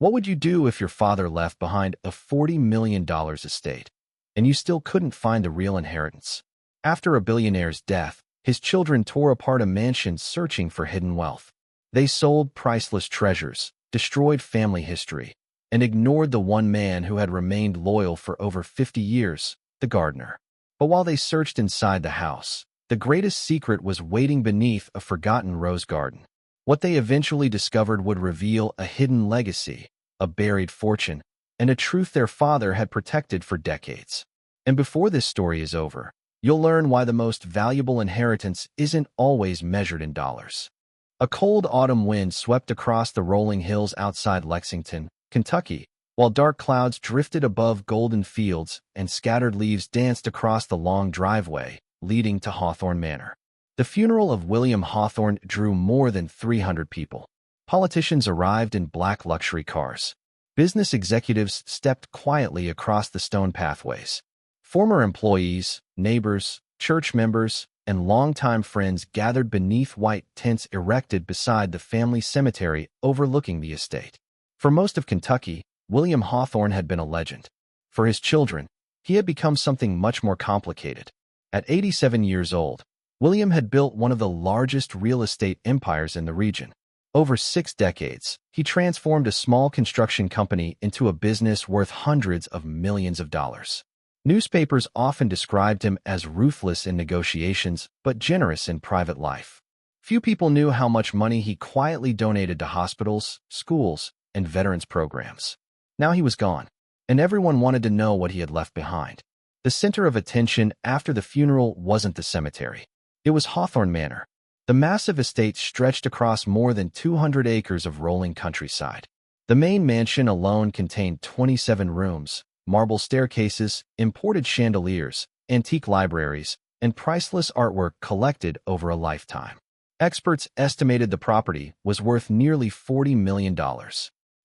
What would you do if your father left behind a $40 million estate and you still couldn't find the real inheritance? After a billionaire's death, his children tore apart a mansion searching for hidden wealth. They sold priceless treasures, destroyed family history, and ignored the one man who had remained loyal for over 50 years, the gardener. But while they searched inside the house, the greatest secret was waiting beneath a forgotten rose garden. What they eventually discovered would reveal a hidden legacy, a buried fortune, and a truth their father had protected for decades. And before this story is over, you'll learn why the most valuable inheritance isn't always measured in dollars. A cold autumn wind swept across the rolling hills outside Lexington, Kentucky, while dark clouds drifted above golden fields and scattered leaves danced across the long driveway leading to Hawthorne Manor. The funeral of William Hawthorne drew more than 300 people. Politicians arrived in black luxury cars. Business executives stepped quietly across the stone pathways. Former employees, neighbors, church members, and longtime friends gathered beneath white tents erected beside the family cemetery overlooking the estate. For most of Kentucky, William Hawthorne had been a legend. For his children, he had become something much more complicated. At 87 years old, William had built one of the largest real estate empires in the region. Over 6 decades, he transformed a small construction company into a business worth hundreds of millions of dollars. Newspapers often described him as ruthless in negotiations but generous in private life. Few people knew how much money he quietly donated to hospitals, schools, and veterans programs. Now he was gone, and everyone wanted to know what he had left behind. The center of attention after the funeral wasn't the cemetery. It was Hawthorne Manor. The massive estate stretched across more than 200 acres of rolling countryside. The main mansion alone contained 27 rooms, marble staircases, imported chandeliers, antique libraries, and priceless artwork collected over a lifetime. Experts estimated the property was worth nearly $40 million.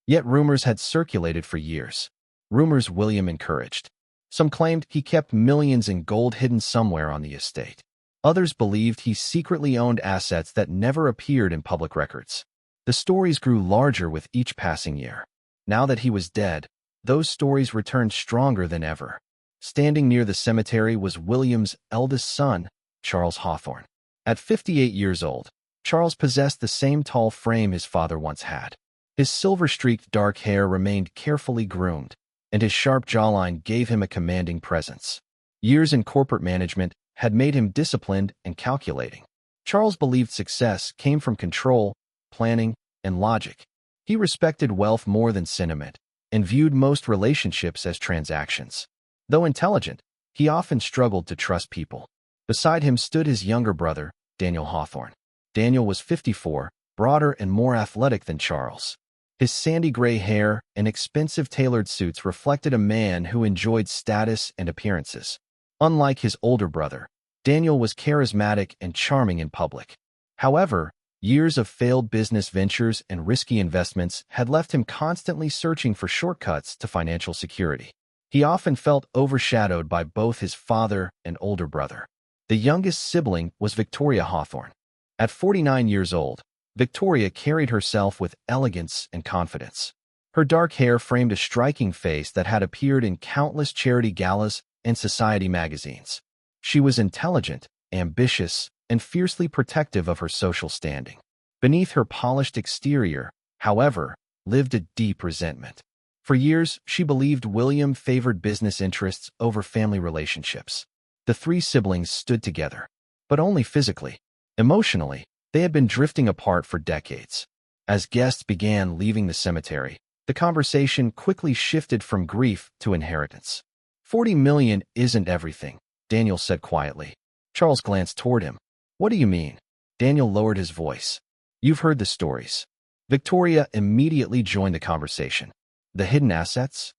Yet rumors had circulated for years. Rumors William encouraged. Some claimed he kept millions in gold hidden somewhere on the estate. Others believed he secretly owned assets that never appeared in public records. The stories grew larger with each passing year. Now that he was dead, those stories returned stronger than ever. Standing near the cemetery was William's eldest son, Charles Hawthorne. At 58 years old, Charles possessed the same tall frame his father once had. His silver-streaked dark hair remained carefully groomed, and his sharp jawline gave him a commanding presence. Years in corporate management had made him disciplined and calculating. Charles believed success came from control, planning, and logic. He respected wealth more than sentiment and viewed most relationships as transactions. Though intelligent, he often struggled to trust people. Beside him stood his younger brother, Daniel Hawthorne. Daniel was 54, broader and more athletic than Charles. His sandy gray hair and expensive tailored suits reflected a man who enjoyed status and appearances. Unlike his older brother, Daniel was charismatic and charming in public. However, years of failed business ventures and risky investments had left him constantly searching for shortcuts to financial security. He often felt overshadowed by both his father and older brother. The youngest sibling was Victoria Hawthorne. At 49 years old, Victoria carried herself with elegance and confidence. Her dark hair framed a striking face that had appeared in countless charity galas and society magazines. She was intelligent, ambitious, and fiercely protective of her social standing. Beneath her polished exterior, however, lived a deep resentment. For years, she believed William favored business interests over family relationships. The 3 siblings stood together, but only physically. Emotionally, they had been drifting apart for decades. As guests began leaving the cemetery, the conversation quickly shifted from grief to inheritance. $40 million isn't everything, Daniel said quietly. Charles glanced toward him. What do you mean? Daniel lowered his voice. You've heard the stories. Victoria immediately joined the conversation. The hidden assets?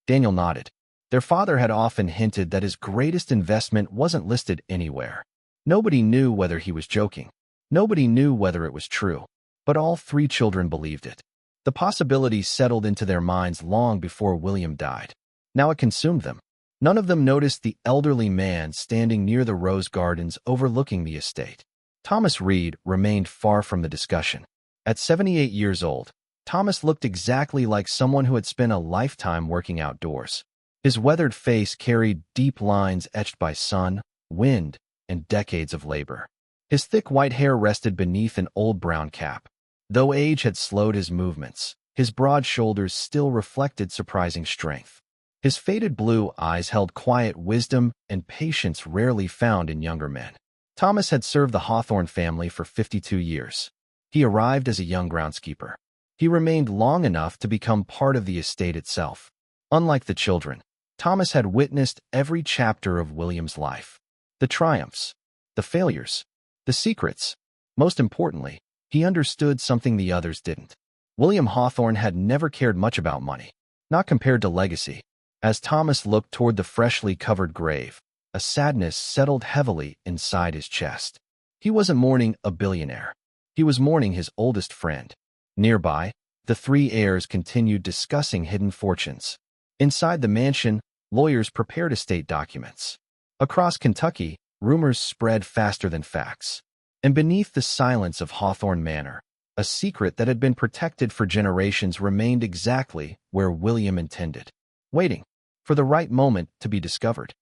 Daniel nodded. Their father had often hinted that his greatest investment wasn't listed anywhere. Nobody knew whether he was joking. Nobody knew whether it was true, but all 3 children believed it. The possibility settled into their minds long before William died. Now it consumed them. None of them noticed the elderly man standing near the rose gardens overlooking the estate. Thomas Reed remained far from the discussion. At 78 years old, Thomas looked exactly like someone who had spent a lifetime working outdoors. His weathered face carried deep lines etched by sun, wind, and decades of labor. His thick white hair rested beneath an old brown cap. Though age had slowed his movements, his broad shoulders still reflected surprising strength. His faded blue eyes held quiet wisdom and patience rarely found in younger men. Thomas had served the Hawthorne family for 52 years. He arrived as a young groundskeeper. He remained long enough to become part of the estate itself. Unlike the children, Thomas had witnessed every chapter of William's life. The triumphs, the failures, the secrets. Most importantly, he understood something the others didn't. William Hawthorne had never cared much about money, not compared to legacy. As Thomas looked toward the freshly covered grave, a sadness settled heavily inside his chest. He wasn't mourning a billionaire. He was mourning his oldest friend. Nearby, the three heirs continued discussing hidden fortunes. Inside the mansion, lawyers prepared estate documents. Across Kentucky, rumors spread faster than facts. And beneath the silence of Hawthorne Manor, a secret that had been protected for generations remained exactly where William intended, waiting for the right moment to be discovered.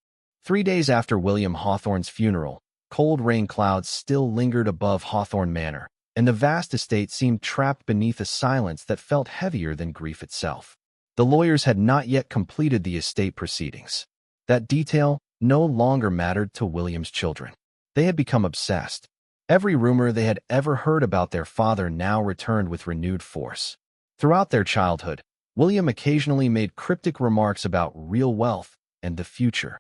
3 days after William Hawthorne's funeral, cold rain clouds still lingered above Hawthorne Manor, and the vast estate seemed trapped beneath a silence that felt heavier than grief itself. The lawyers had not yet completed the estate proceedings. That detail no longer mattered to William's children. They had become obsessed. Every rumor they had ever heard about their father now returned with renewed force. Throughout their childhood, William occasionally made cryptic remarks about real wealth and the future.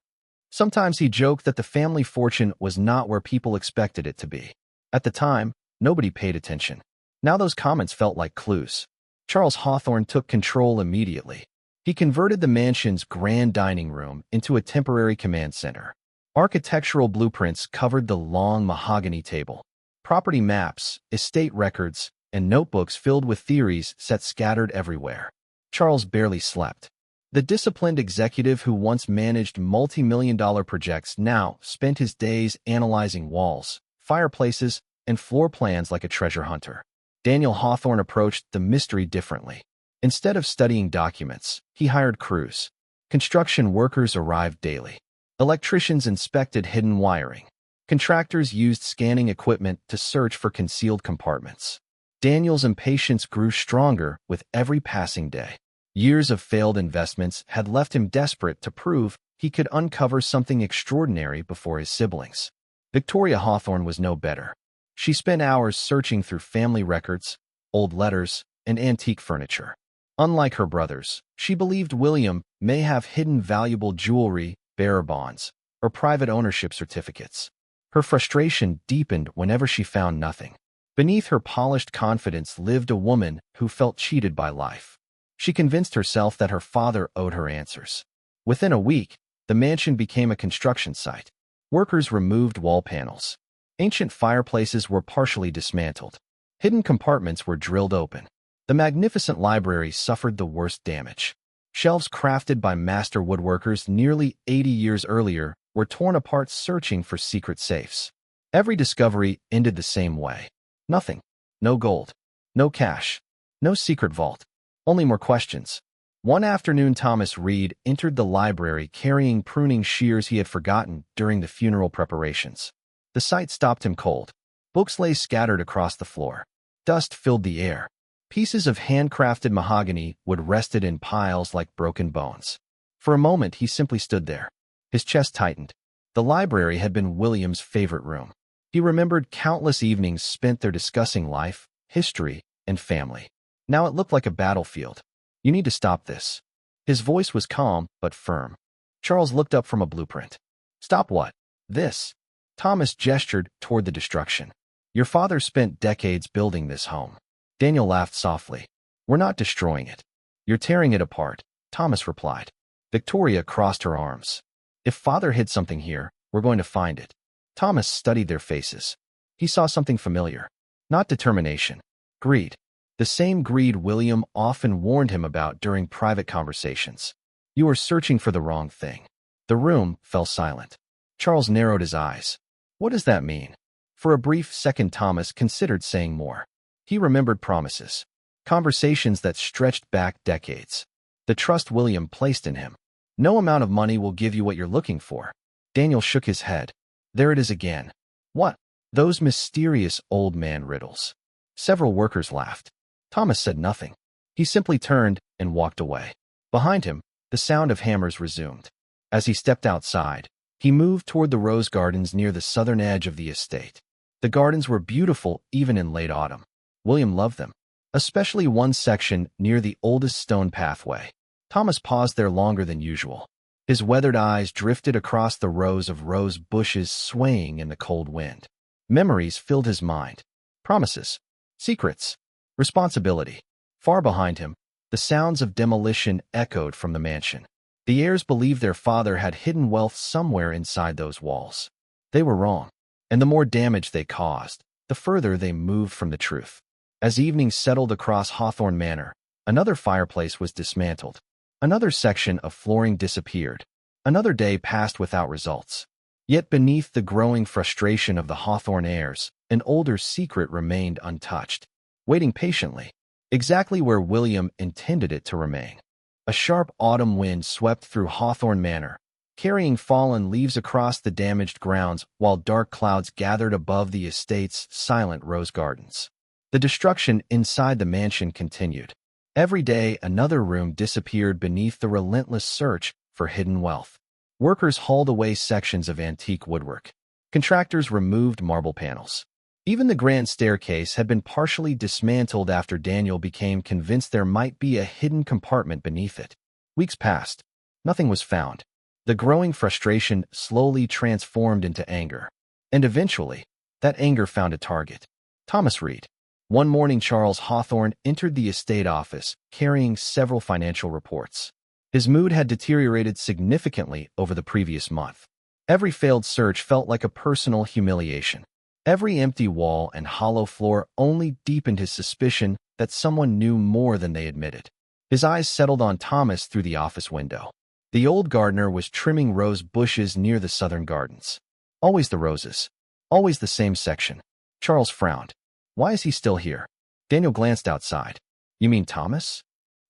Sometimes he joked that the family fortune was not where people expected it to be. At the time, nobody paid attention. Now those comments felt like clues. Charles Hawthorne took control immediately. He converted the mansion's grand dining room into a temporary command center. Architectural blueprints covered the long mahogany table. Property maps, estate records, and notebooks filled with theories sat scattered everywhere. Charles barely slept. The disciplined executive who once managed multi-million-dollar projects now spent his days analyzing walls, fireplaces, and floor plans like a treasure hunter. Daniel Hawthorne approached the mystery differently. Instead of studying documents, he hired crews. Construction workers arrived daily. Electricians inspected hidden wiring. Contractors used scanning equipment to search for concealed compartments. Daniel's impatience grew stronger with every passing day. Years of failed investments had left him desperate to prove he could uncover something extraordinary before his siblings. Victoria Hawthorne was no better. She spent hours searching through family records, old letters, and antique furniture. Unlike her brothers, she believed William may have hidden valuable jewelry, bearer bonds, or private ownership certificates. Her frustration deepened whenever she found nothing. Beneath her polished confidence lived a woman who felt cheated by life. She convinced herself that her father owed her answers. Within a week, the mansion became a construction site. Workers removed wall panels. Ancient fireplaces were partially dismantled. Hidden compartments were drilled open. The magnificent library suffered the worst damage. Shelves crafted by master woodworkers nearly 80 years earlier were torn apart searching for secret safes. Every discovery ended the same way. Nothing. No gold. No cash. No secret vault. Only more questions. One afternoon, Thomas Reed entered the library carrying pruning shears he had forgotten during the funeral preparations. The sight stopped him cold. Books lay scattered across the floor. Dust filled the air. Pieces of handcrafted mahogany would rested in piles like broken bones. For a moment, he simply stood there. His chest tightened. The library had been William's favorite room. He remembered countless evenings spent there discussing life, history, and family. Now it looked like a battlefield. You need to stop this. His voice was calm but firm. Charles looked up from a blueprint. Stop what? This. Thomas gestured toward the destruction. Your father spent decades building this home. Daniel laughed softly. We're not destroying it. You're tearing it apart, Thomas replied. Victoria crossed her arms. If father hid something here, we're going to find it. Thomas studied their faces. He saw something familiar. Not determination. Greed. The same greed William often warned him about during private conversations. You are searching for the wrong thing. The room fell silent. Charles narrowed his eyes. What does that mean? For a brief second, Thomas considered saying more. He remembered promises. Conversations that stretched back decades. The trust William placed in him. No amount of money will give you what you're looking for. Daniel shook his head. There it is again. What? Those mysterious old man riddles. Several workers laughed. Thomas said nothing. He simply turned and walked away. Behind him, the sound of hammers resumed. As he stepped outside, he moved toward the rose gardens near the southern edge of the estate. The gardens were beautiful even in late autumn. William loved them, especially one section near the oldest stone pathway. Thomas paused there longer than usual. His weathered eyes drifted across the rows of rose bushes swaying in the cold wind. Memories filled his mind. Promises, secrets, responsibility. Far behind him, the sounds of demolition echoed from the mansion. The heirs believed their father had hidden wealth somewhere inside those walls. They were wrong, and the more damage they caused, the further they moved from the truth. As evening settled across Hawthorne Manor, another fireplace was dismantled. Another section of flooring disappeared. Another day passed without results. Yet beneath the growing frustration of the Hawthorne heirs, an older secret remained untouched, waiting patiently, exactly where William intended it to remain. A sharp autumn wind swept through Hawthorne Manor, carrying fallen leaves across the damaged grounds while dark clouds gathered above the estate's silent rose gardens. The destruction inside the mansion continued. Every day, another room disappeared beneath the relentless search for hidden wealth. Workers hauled away sections of antique woodwork. Contractors removed marble panels. Even the grand staircase had been partially dismantled after Daniel became convinced there might be a hidden compartment beneath it. Weeks passed. Nothing was found. The growing frustration slowly transformed into anger. And eventually, that anger found a target. Thomas Reed. One morning, Charles Hawthorne entered the estate office, carrying several financial reports. His mood had deteriorated significantly over the previous month. Every failed search felt like a personal humiliation. Every empty wall and hollow floor only deepened his suspicion that someone knew more than they admitted. His eyes settled on Thomas through the office window. The old gardener was trimming rose bushes near the southern gardens. Always the roses. Always the same section. Charles frowned. Why is he still here? Daniel glanced outside. You mean Thomas?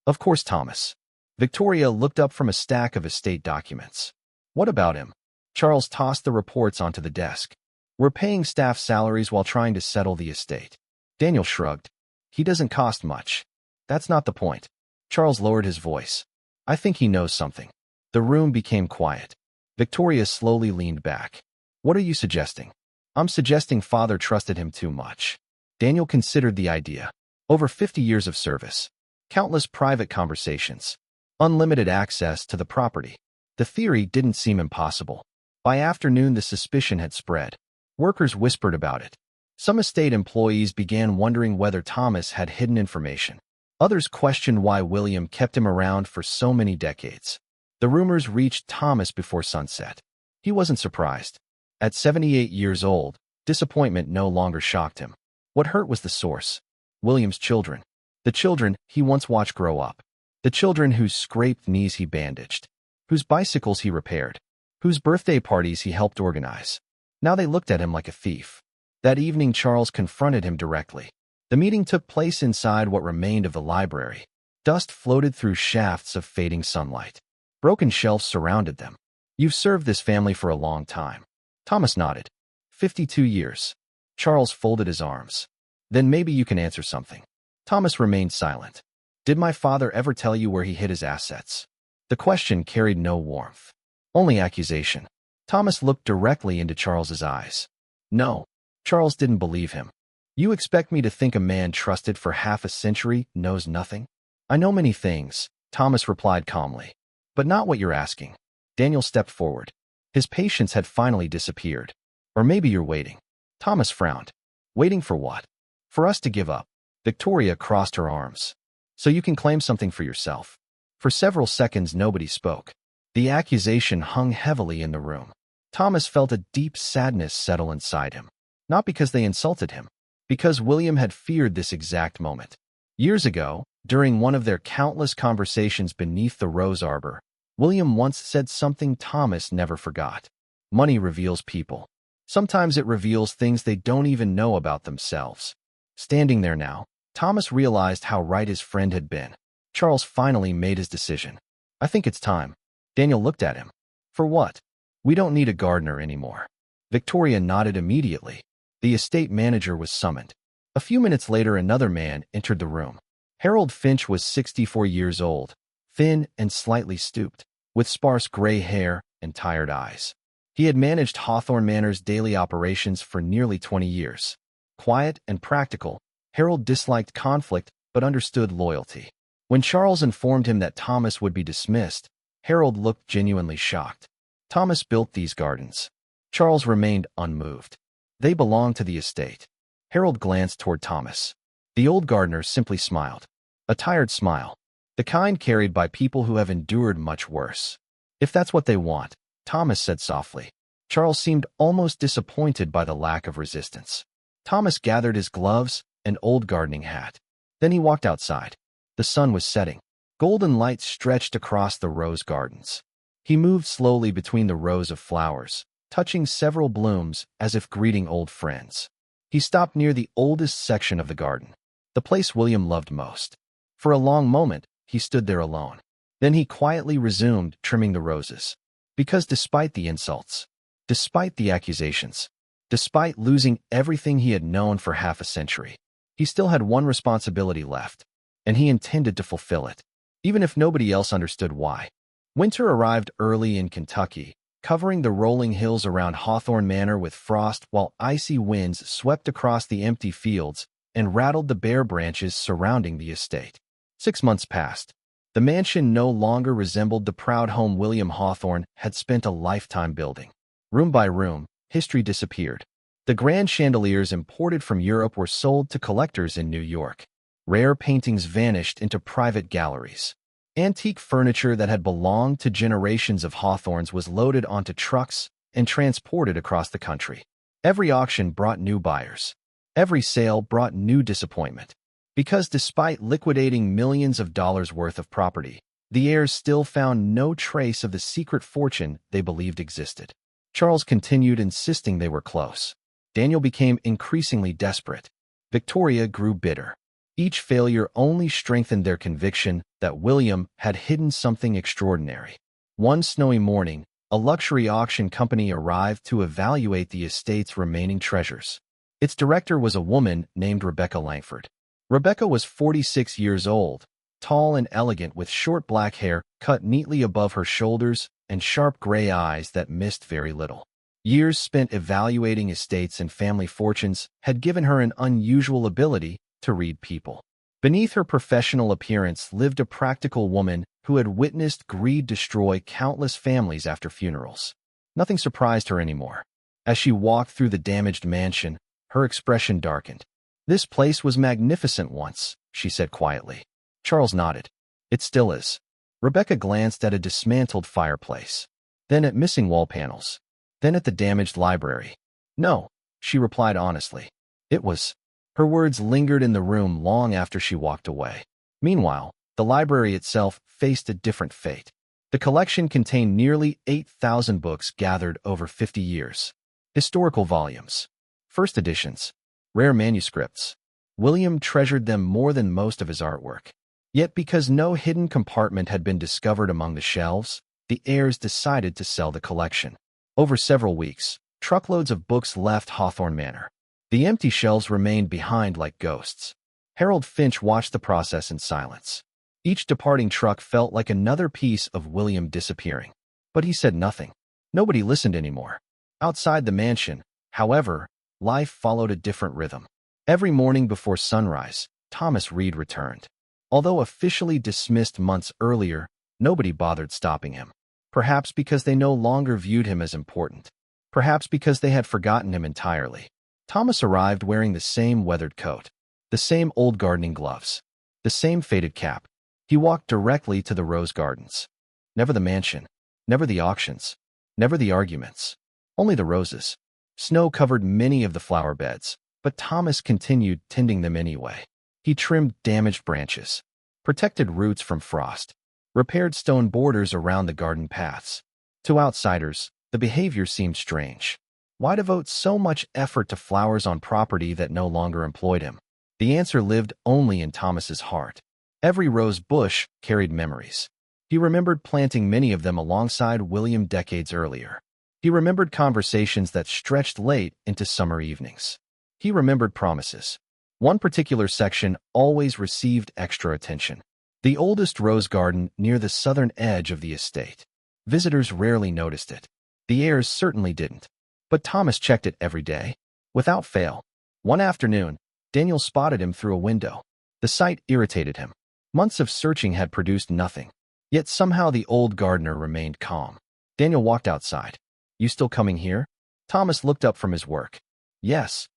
Of course Thomas. Victoria looked up from a stack of estate documents. What about him? Charles tossed the reports onto the desk. We're paying staff salaries while trying to settle the estate. Daniel shrugged. He doesn't cost much. That's not the point. Charles lowered his voice. I think he knows something. The room became quiet. Victoria slowly leaned back. What are you suggesting? I'm suggesting Father trusted him too much. Daniel considered the idea. Over 50 years of service. Countless private conversations. Unlimited access to the property. The theory didn't seem impossible. By afternoon, the suspicion had spread. Workers whispered about it. Some estate employees began wondering whether Thomas had hidden information. Others questioned why William kept him around for so many decades. The rumors reached Thomas before sunset. He wasn't surprised. At 78 years old, disappointment no longer shocked him. What hurt was the source. William's children. The children he once watched grow up. The children whose scraped knees he bandaged. Whose bicycles he repaired. Whose birthday parties he helped organize. Now they looked at him like a thief. That evening, Charles confronted him directly. The meeting took place inside what remained of the library. Dust floated through shafts of fading sunlight. Broken shelves surrounded them. You've served this family for a long time. Thomas nodded. 52 years. Charles folded his arms. Then maybe you can answer something. Thomas remained silent. Did my father ever tell you where he hid his assets? The question carried no warmth. Only accusation. Thomas looked directly into Charles's eyes. No. Charles didn't believe him. You expect me to think a man trusted for half a century knows nothing? I know many things, Thomas replied calmly. But not what you're asking. Daniel stepped forward. His patience had finally disappeared. Or maybe you're waiting. Thomas frowned. Waiting for what? For us to give up. Victoria crossed her arms. So you can claim something for yourself. For several seconds nobody spoke. The accusation hung heavily in the room. Thomas felt a deep sadness settle inside him. Not because they insulted him. Because William had feared this exact moment. Years ago, during one of their countless conversations beneath the rose arbor, William once said something Thomas never forgot. Money reveals people. Sometimes it reveals things they don't even know about themselves. Standing there now, Thomas realized how right his friend had been. Charles finally made his decision. I think it's time. Daniel looked at him. For what? We don't need a gardener anymore. Victoria nodded immediately. The estate manager was summoned. A few minutes later, another man entered the room. Harold Finch was 64 years old, thin and slightly stooped, with sparse gray hair and tired eyes. He had managed Hawthorne Manor's daily operations for nearly 20 years. Quiet and practical, Harold disliked conflict but understood loyalty. When Charles informed him that Thomas would be dismissed, Harold looked genuinely shocked. Thomas built these gardens. Charles remained unmoved. They belonged to the estate. Harold glanced toward Thomas. The old gardener simply smiled. A tired smile, the kind carried by people who have endured much worse. If that's what they want, Thomas said softly. Charles seemed almost disappointed by the lack of resistance. Thomas gathered his gloves and old gardening hat. Then he walked outside. The sun was setting. Golden light stretched across the rose gardens. He moved slowly between the rows of flowers, touching several blooms as if greeting old friends. He stopped near the oldest section of the garden, the place William loved most. For a long moment, he stood there alone. Then he quietly resumed trimming the roses. Because despite the insults, despite the accusations, despite losing everything he had known for half a century, he still had one responsibility left, and he intended to fulfill it, even if nobody else understood why. Winter arrived early in Kentucky, covering the rolling hills around Hawthorne Manor with frost, while icy winds swept across the empty fields and rattled the bare branches surrounding the estate. 6 months passed. The mansion no longer resembled the proud home William Hawthorne had spent a lifetime building. Room by room, history disappeared. The grand chandeliers imported from Europe were sold to collectors in New York. Rare paintings vanished into private galleries. Antique furniture that had belonged to generations of Hawthornes was loaded onto trucks and transported across the country. Every auction brought new buyers. Every sale brought new disappointment. Because despite liquidating millions of dollars worth of property, the heirs still found no trace of the secret fortune they believed existed. Charles continued insisting they were close. Daniel became increasingly desperate. Victoria grew bitter. Each failure only strengthened their conviction that William had hidden something extraordinary. One snowy morning, a luxury auction company arrived to evaluate the estate's remaining treasures. Its director was a woman named Rebecca Langford. Rebecca was 46 years old, tall and elegant with short black hair cut neatly above her shoulders and sharp gray eyes that missed very little. Years spent evaluating estates and family fortunes had given her an unusual ability to read people. Beneath her professional appearance lived a practical woman who had witnessed greed destroy countless families after funerals. Nothing surprised her anymore. As she walked through the damaged mansion, her expression darkened. "This place was magnificent once," she said quietly. Charles nodded. "It still is." Rebecca glanced at a dismantled fireplace, then at missing wall panels, then at the damaged library. "No," she replied honestly. "It was." Her words lingered in the room long after she walked away. Meanwhile, the library itself faced a different fate. The collection contained nearly 8,000 books gathered over 50 years. Historical volumes, first editions, rare manuscripts. William treasured them more than most of his artwork. Yet because no hidden compartment had been discovered among the shelves, the heirs decided to sell the collection. Over several weeks, truckloads of books left Hawthorne Manor. The empty shelves remained behind like ghosts. Harold Finch watched the process in silence. Each departing truck felt like another piece of William disappearing. But he said nothing. Nobody listened anymore. Outside the mansion, however, life followed a different rhythm. Every morning before sunrise, Thomas Reed returned. Although officially dismissed months earlier, nobody bothered stopping him. Perhaps because they no longer viewed him as important. Perhaps because they had forgotten him entirely. Thomas arrived wearing the same weathered coat, the same old gardening gloves, the same faded cap. He walked directly to the rose gardens. Never the mansion, never the auctions, never the arguments. Only the roses. Snow covered many of the flower beds, but Thomas continued tending them anyway. He trimmed damaged branches, protected roots from frost, repaired stone borders around the garden paths. To outsiders, the behavior seemed strange. Why devote so much effort to flowers on property that no longer employed him? The answer lived only in Thomas's heart. Every rose bush carried memories. He remembered planting many of them alongside William decades earlier. He remembered conversations that stretched late into summer evenings. He remembered promises. One particular section always received extra attention. The oldest rose garden near the southern edge of the estate. Visitors rarely noticed it. The heirs certainly didn't. But Thomas checked it every day, without fail. One afternoon, Daniel spotted him through a window. The sight irritated him. Months of searching had produced nothing. Yet somehow the old gardener remained calm. Daniel walked outside. "You still coming here?" Thomas looked up from his work. "Yes."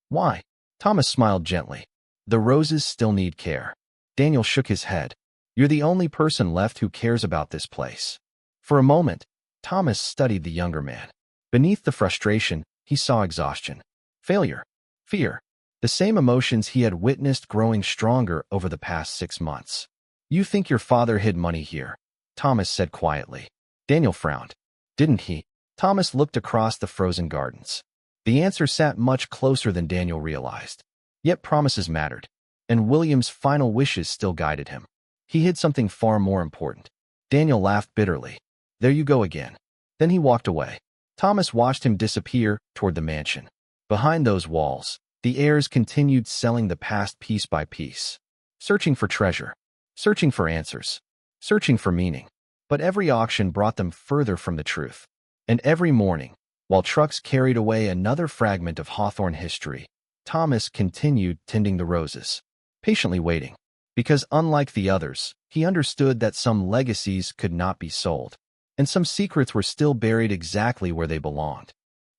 "Why?" Thomas smiled gently. "The roses still need care." Daniel shook his head. "You're the only person left who cares about this place." For a moment, Thomas studied the younger man. Beneath the frustration, he saw exhaustion, failure, fear, the same emotions he had witnessed growing stronger over the past 6 months. "You think your father hid money here," Thomas said quietly. Daniel frowned. "Didn't he?" Thomas looked across the frozen gardens. The answer sat much closer than Daniel realized. Yet promises mattered, and William's final wishes still guided him. He hid something far more important. Daniel laughed bitterly. "There you go again." Then he walked away. Thomas watched him disappear toward the mansion. Behind those walls, the heirs continued selling the past piece by piece, searching for treasure, searching for answers, searching for meaning. But every auction brought them further from the truth. And every morning, while trucks carried away another fragment of Hawthorne history, Thomas continued tending the roses, patiently waiting. Because unlike the others, he understood that some legacies could not be sold, and some secrets were still buried exactly where they belonged.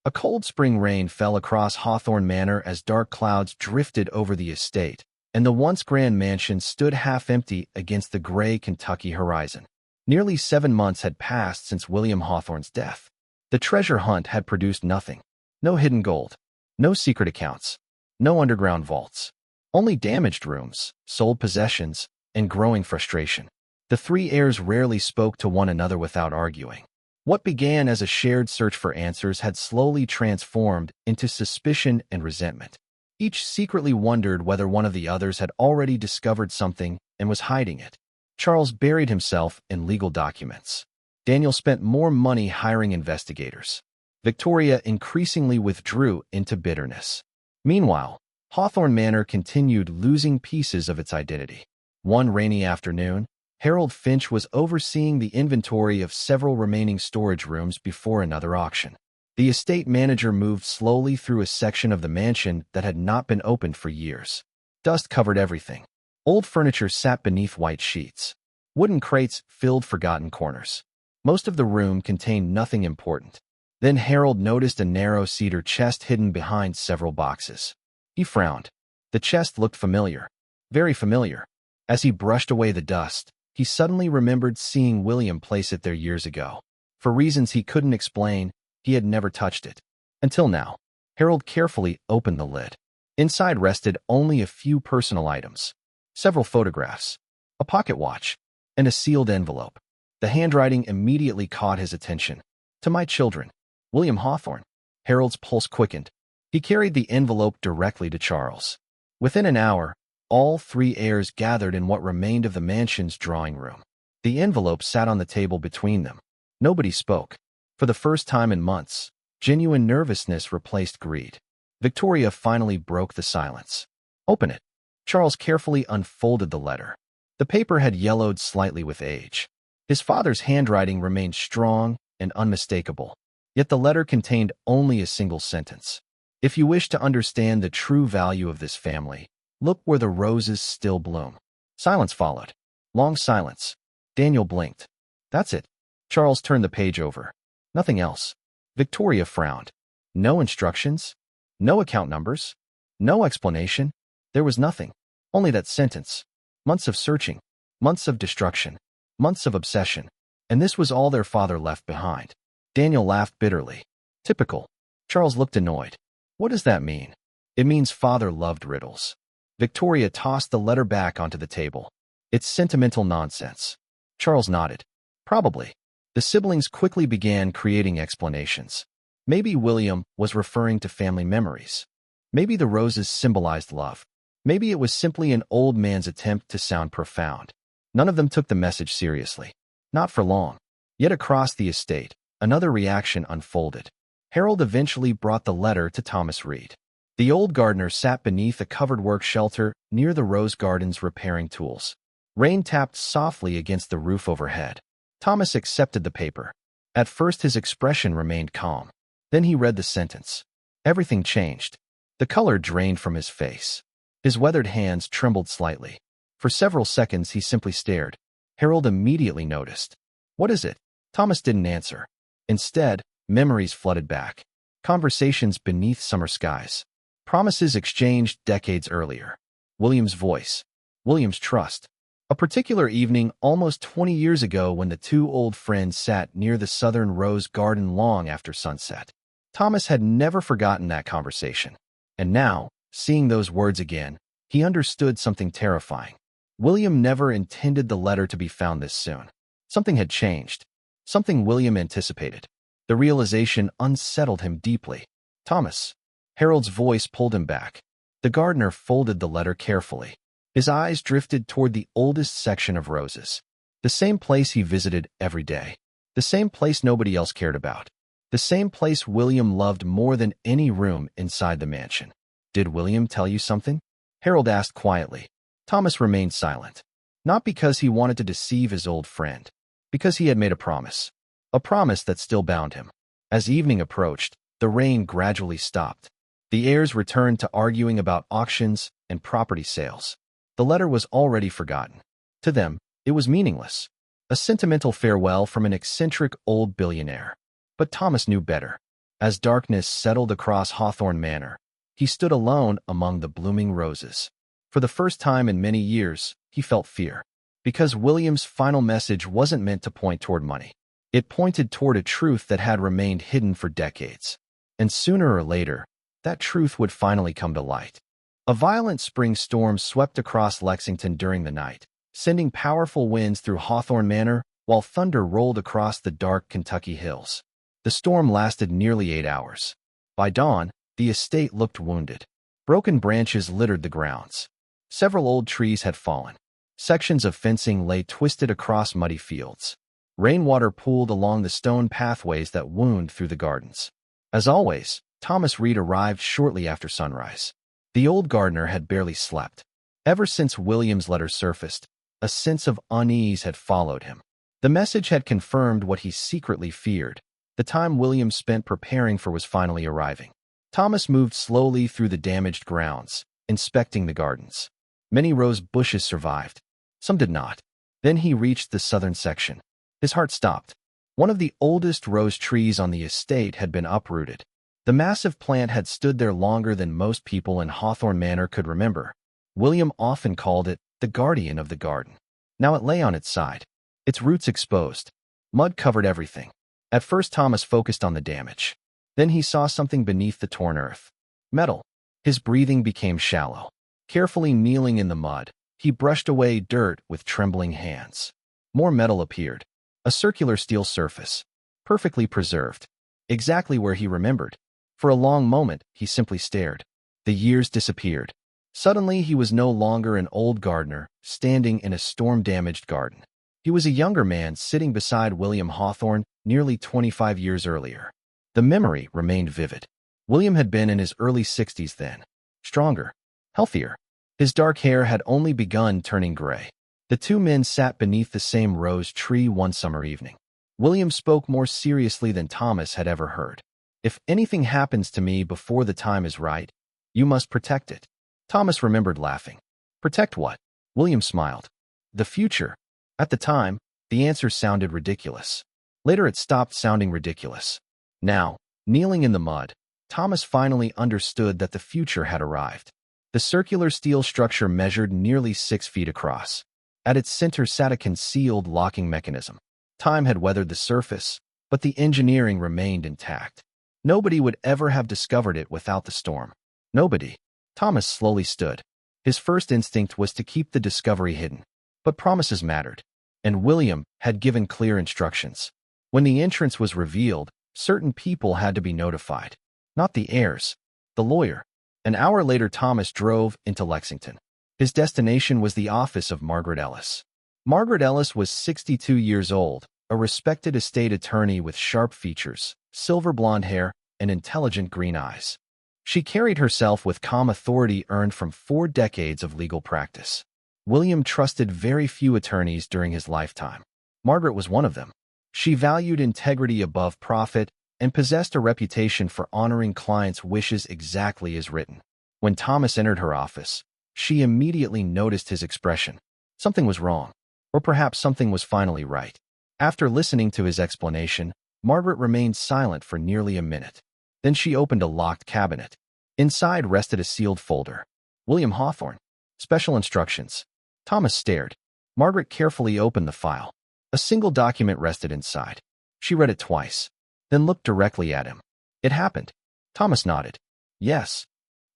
A cold spring rain fell across Hawthorne Manor as dark clouds drifted over the estate, and the once grand mansion stood half-empty against the gray Kentucky horizon. Nearly 7 months had passed since William Hawthorne's death. The treasure hunt had produced nothing. No hidden gold, no secret accounts, no underground vaults. Only damaged rooms, sold possessions, and growing frustration. The three heirs rarely spoke to one another without arguing. What began as a shared search for answers had slowly transformed into suspicion and resentment. Each secretly wondered whether one of the others had already discovered something and was hiding it. Charles buried himself in legal documents. Daniel spent more money hiring investigators. Victoria increasingly withdrew into bitterness. Meanwhile, Hawthorne Manor continued losing pieces of its identity. One rainy afternoon, Harold Finch was overseeing the inventory of several remaining storage rooms before another auction. The estate manager moved slowly through a section of the mansion that had not been opened for years. Dust covered everything. Old furniture sat beneath white sheets. Wooden crates filled forgotten corners. Most of the room contained nothing important. Then Harold noticed a narrow cedar chest hidden behind several boxes. He frowned. The chest looked familiar. Very familiar. As he brushed away the dust, he suddenly remembered seeing William place it there years ago. For reasons he couldn't explain, he had never touched it. Until now. Harold carefully opened the lid. Inside rested only a few personal items. Several photographs, a pocket watch, and a sealed envelope. The handwriting immediately caught his attention. "To my children, William Hawthorne." Harold's pulse quickened. He carried the envelope directly to Charles. Within an hour, all three heirs gathered in what remained of the mansion's drawing room. The envelope sat on the table between them. Nobody spoke. For the first time in months, genuine nervousness replaced greed. Victoria finally broke the silence. "Open it." Charles carefully unfolded the letter. The paper had yellowed slightly with age. His father's handwriting remained strong and unmistakable. Yet the letter contained only a single sentence. "If you wish to understand the true value of this family, look where the roses still bloom." Silence followed. Long silence. Daniel blinked. "That's it." Charles turned the page over. Nothing else. Victoria frowned. No instructions. No account numbers. No explanation. There was nothing. Only that sentence. Months of searching. Months of destruction. Months of obsession. And this was all their father left behind. Daniel laughed bitterly. Typical. Charles looked annoyed. "What does that mean?" "It means father loved riddles." Victoria tossed the letter back onto the table. "It's sentimental nonsense." Charles nodded. "Probably." The siblings quickly began creating explanations. Maybe William was referring to family memories. Maybe the roses symbolized love. Maybe it was simply an old man's attempt to sound profound. None of them took the message seriously. Not for long. Yet across the estate, another reaction unfolded. Harold eventually brought the letter to Thomas Reed. The old gardener sat beneath a covered work shelter near the rose gardens repairing tools. Rain tapped softly against the roof overhead. Thomas accepted the paper. At first his expression remained calm. Then he read the sentence. Everything changed. The color drained from his face. His weathered hands trembled slightly. For several seconds he simply stared. Harold immediately noticed. "What is it?" Thomas didn't answer. Instead, memories flooded back. Conversations beneath summer skies. Promises exchanged decades earlier. William's voice. William's trust. A particular evening almost 20 years ago when the two old friends sat near the southern rose garden long after sunset. Thomas had never forgotten that conversation. And now, seeing those words again, he understood something terrifying. William never intended the letter to be found this soon. Something had changed. Something William anticipated. The realization unsettled him deeply. "Thomas." Harold's voice pulled him back. The gardener folded the letter carefully. His eyes drifted toward the oldest section of roses. The same place he visited every day. The same place nobody else cared about. The same place William loved more than any room inside the mansion. "Did William tell you something?" Harold asked quietly. Thomas remained silent. Not because he wanted to deceive his old friend. Because he had made a promise. A promise that still bound him. As evening approached, the rain gradually stopped. The heirs returned to arguing about auctions and property sales. The letter was already forgotten. To them, it was meaningless. A sentimental farewell from an eccentric old billionaire. But Thomas knew better. As darkness settled across Hawthorne Manor, he stood alone among the blooming roses. For the first time in many years, he felt fear. Because William's final message wasn't meant to point toward money. It pointed toward a truth that had remained hidden for decades. And sooner or later, that truth would finally come to light. A violent spring storm swept across Lexington during the night, sending powerful winds through Hawthorne Manor while thunder rolled across the dark Kentucky hills. The storm lasted nearly 8 hours. By dawn, the estate looked wounded. Broken branches littered the grounds. Several old trees had fallen. Sections of fencing lay twisted across muddy fields. Rainwater pooled along the stone pathways that wound through the gardens. As always, Thomas Reed arrived shortly after sunrise. The old gardener had barely slept. Ever since William's letter surfaced, a sense of unease had followed him. The message had confirmed what he secretly feared. The time William spent preparing for was finally arriving. Thomas moved slowly through the damaged grounds, inspecting the gardens. Many rose bushes survived. Some did not. Then he reached the southern section. His heart stopped. One of the oldest rose trees on the estate had been uprooted. The massive plant had stood there longer than most people in Hawthorne Manor could remember. William often called it the guardian of the garden. Now it lay on its side, its roots exposed. Mud covered everything. At first Thomas focused on the damage. Then he saw something beneath the torn earth. Metal. His breathing became shallow. Carefully kneeling in the mud, he brushed away dirt with trembling hands. More metal appeared. A circular steel surface. Perfectly preserved. Exactly where he remembered. For a long moment, he simply stared. The years disappeared. Suddenly, he was no longer an old gardener, standing in a storm-damaged garden. He was a younger man sitting beside William Hawthorne nearly 25 years earlier. The memory remained vivid. William had been in his early 60s then. Stronger. Healthier. His dark hair had only begun turning gray. The two men sat beneath the same rose tree one summer evening. William spoke more seriously than Thomas had ever heard. "If anything happens to me before the time is right, you must protect it." Thomas remembered laughing. "Protect what?" William smiled. "The future." At the time, the answer sounded ridiculous. Later it stopped sounding ridiculous. Now, kneeling in the mud, Thomas finally understood that the future had arrived. The circular steel structure measured nearly 6 feet across. At its center sat a concealed locking mechanism. Time had weathered the surface, but the engineering remained intact. Nobody would ever have discovered it without the storm. Nobody. Thomas slowly stood. His first instinct was to keep the discovery hidden. But promises mattered. And William had given clear instructions. When the entrance was revealed, certain people had to be notified. Not the heirs. The lawyer. An hour later, Thomas drove into Lexington. His destination was the office of Margaret Ellis. Margaret Ellis was 62 years old, a respected estate attorney with sharp features, silver blonde hair, and intelligent green eyes. She carried herself with calm authority earned from 4 decades of legal practice. William trusted very few attorneys during his lifetime. Margaret was one of them. She valued integrity above profit and possessed a reputation for honoring clients' wishes exactly as written. When Thomas entered her office, she immediately noticed his expression. Something was wrong, or perhaps something was finally right. After listening to his explanation, Margaret remained silent for nearly a minute. Then she opened a locked cabinet. Inside rested a sealed folder. William Hawthorne. Special instructions. Thomas stared. Margaret carefully opened the file. A single document rested inside. She read it twice, then looked directly at him. It happened. Thomas nodded. Yes.